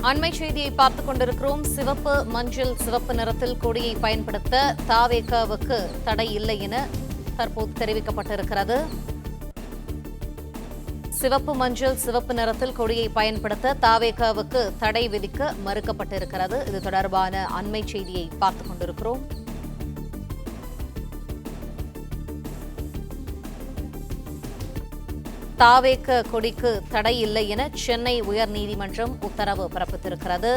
அண்மை செய்தியை பார்த்துக் கொண்டிருக்கிறோம். சிவப்பு, மஞ்சள், சிவப்பு நிறத்தில் கொடியை பயன்படுத்த தவேகாவுக்கு தடை இல்லை என தற்போது தெரிவிக்கப்பட்டிருக்கிறது. சிவப்பு, மஞ்சள், சிவப்பு நிறத்தில் கொடியை பயன்படுத்த தவேகாவுக்கு தடை விதிக்க மறுக்கப்பட்டிருக்கிறது. இது தொடர்பான அண்மை செய்தியை பார்த்துக் கொண்டிருக்கிறோம். தவேகா கொடிக்கு தடை இல்லை என சென்னை உயர்நீதிமன்றம் உத்தரவு பிறப்பித்திருக்கிறது.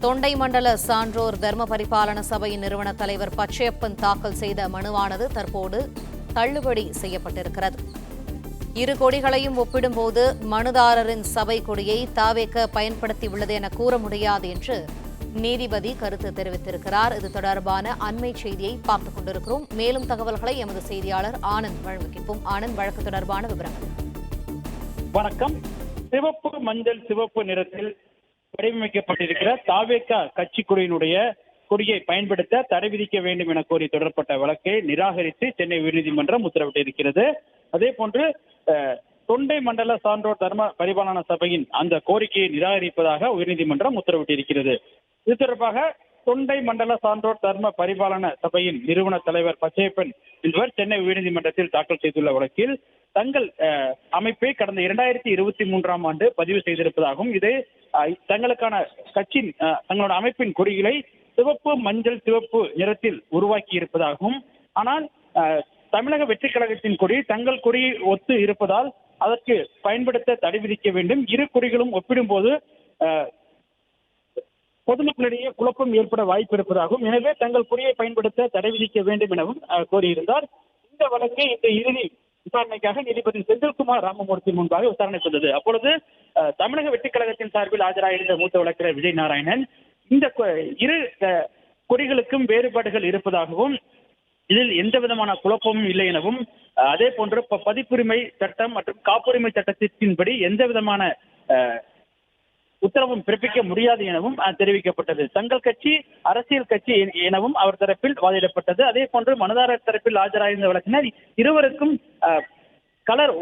தொண்டை மண்டல சான்றோர் தர்ம பரிபாலன சபையின் நிறுவன தலைவர் பச்சையப்பன் தாக்கல் செய்த மனுவானது தற்போது தள்ளுபடி செய்யப்பட்டிருக்கிறது. இரு கொடிகளையும் ஒப்பிடும்போது மனுதாரரின் சபை கொடியை தவேகா பயன்படுத்தியுள்ளது என கூற முடியாது என்று நீதிபதி கருத்து தெரிவித்திருக்கிறார். இது தொடர்பான அண்மை செய்தியை பார்த்துக் கொண்டிருக்கிறோம். மேலும் தகவல்களை எமது செய்தியாளர் ஆனந்த் வழங்கிப்போம். ஆனந்த், வழக்கு தொடர்பான விவரங்கள். வணக்கம். சிவப்பு, மஞ்சள், சிவப்பு நிறத்தில் வடிவமைக்கப்பட்டிருக்கிற தவேகா கட்சி கொடியை பயன்படுத்த தடை விதிக்க வேண்டும் என கோரி தொடரப்பட்ட வழக்கை நிராகரித்து சென்னை உயர்நீதிமன்றம் உத்தரவிட்டிருக்கிறது. அதே போன்று தொண்டை மண்டல சான்றோர் தர்ம பரிபாலன சபையின் அந்த கோரிக்கையை நிராகரிப்பதாக உயர்நீதிமன்றம் உத்தரவிட்டிருக்கிறது. இது தொடர்பாக தொண்டை மண்டல சான்றோர் தர்ம பரிபாலன சபையின் நிறுவன தலைவர் பச்சையப்பன் என்பவர் சென்னை உயர்நீதிமன்றத்தில் தாக்கல் செய்துள்ள வழக்கில் தங்கள் அமைப்பை கடந்த 2023ஆம் ஆண்டு பதிவு செய்திருப்பதாகவும் இது தங்களுக்கான தங்களோட அமைப்பின் கொடிகளை சிவப்பு, மஞ்சள், சிவப்பு நிறத்தில் உருவாக்கி இருப்பதாகவும், ஆனால் தமிழக வெற்றி கழகத்தின் கொடி தங்கள் கொடியை ஒத்து இருப்பதால் அதற்கு பயன்படுத்த தடை விதிக்க வேண்டும். இரு கொடிகளும் ஒப்பிடும்போது பொதுமக்களிடையே குழப்பம் ஏற்பட வாய்ப்பு இருப்பதாகவும், எனவே தங்கள் கொடியை பயன்படுத்த தடை விதிக்க வேண்டும் எனவும் கோரியிருந்தார். இந்த வழக்கை இந்த இறுதி விசாரணைக்காக நீதிபதி செந்தில்குமார் ராமமூர்த்தி முன்பாக விசாரணைக்கு வந்தது. அப்பொழுது தமிழக வெற்றி கழகத்தின் சார்பில் ஆஜராயிருந்த மூத்த வழக்கறிஞர் விஜய் நாராயணன் இந்த இரு கொடிகளுக்கும் வேறுபாடுகள் இருப்பதாகவும், இதில் எந்த விதமான குழப்பமும் இல்லை எனவும், அதே போன்று பதிப்புரிமை சட்டம் மற்றும் காப்புரிமை சட்டத்தின்படி எந்த விதமான உத்தரவும் பிறப்பிக்க முடியாது எனவும் தெரிவிக்கப்பட்டது. தங்கள் கட்சி அரசியல் கட்சி எனவும் அவர் தரப்பில் வாதிடப்பட்டது. அதே போன்று மனுதாரர் தரப்பில் ஆஜராயிருந்த வழக்கினர் இருவருக்கும் கலர்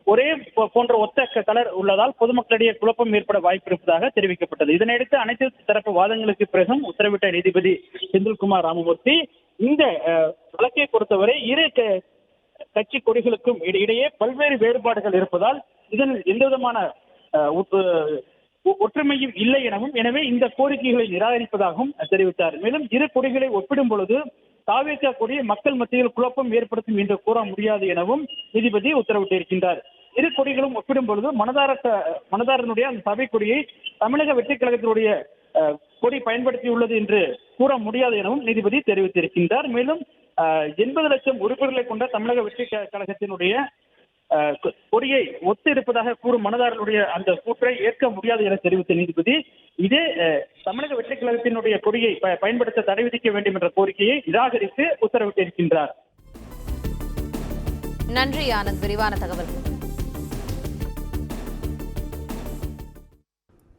ஒரே போன்ற ஒத்த கலர் உள்ளதால் பொதுமக்களிடையே குழப்பம் ஏற்பட வாய்ப்பு இருப்பதாக தெரிவிக்கப்பட்டது. இதனையடுத்து அனைத்து தரப்பு வாதங்களுக்கு பிறகும் உத்தரவிட்ட நீதிபதி செந்தில்குமார் ராமமூர்த்தி இந்த வழக்கை பொறுத்தவரை இரு கட்சி கொடிகளுக்கும் இடையே பல்வேறு வேறுபாடுகள் இருப்பதால் இதில் எந்த விதமான ஒற்றுமையும் இல்லை எனவும், எனவே இந்த கோரிக்கைகளை நிராகரிப்பதாகவும் தெரிவித்தார். மேலும் இரு கொடிகளை ஒப்பிடும் பொழுது தவேகா கொடி மக்கள் மத்தியில் குழப்பம் ஏற்படுத்தும் என்று கூற முடியாது எனவும் நீதிபதி உத்தரவிட்டிருக்கின்றார். இரு கொடிகளும் ஒப்பிடும் பொழுது மனதாரனுடைய அந்த சபை கொடியை தமிழக வெற்றி கழகத்தினுடைய கொடி பயன்படுத்தியுள்ளது என்று கூற முடியாது எனவும் நீதிபதி தெரிவித்திருக்கின்றார். மேலும் 80 லட்சம் உறுப்பினர்களை கொண்ட தமிழக வெற்றி கழகத்தினுடைய கொடியை ஒத்து இருப்பதாக கூறும் மனதாரனுடைய அந்த கூற்றை ஏற்க முடியாது என தெரிவித்த நீதிபதி இதே தமிழக வெற்றி கழகத்தினுடைய கொடியை பயன்படுத்த தடை விதிக்க வேண்டும் என்ற கோரிக்கையை நிராகரித்து உத்தரவிட்டிருக்கின்றார். நன்றி ஆனந்த், விரிவான தகவல்.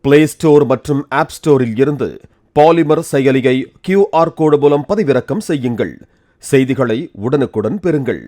பிளே ஸ்டோர் மற்றும் ஆப் ஸ்டோரில் இருந்து பாலிமர் செயலியை QR கோடு மூலம் பதிவிறக்கம் செய்யுங்கள். செய்திகளை உடனுக்குடன் பெறுங்கள்.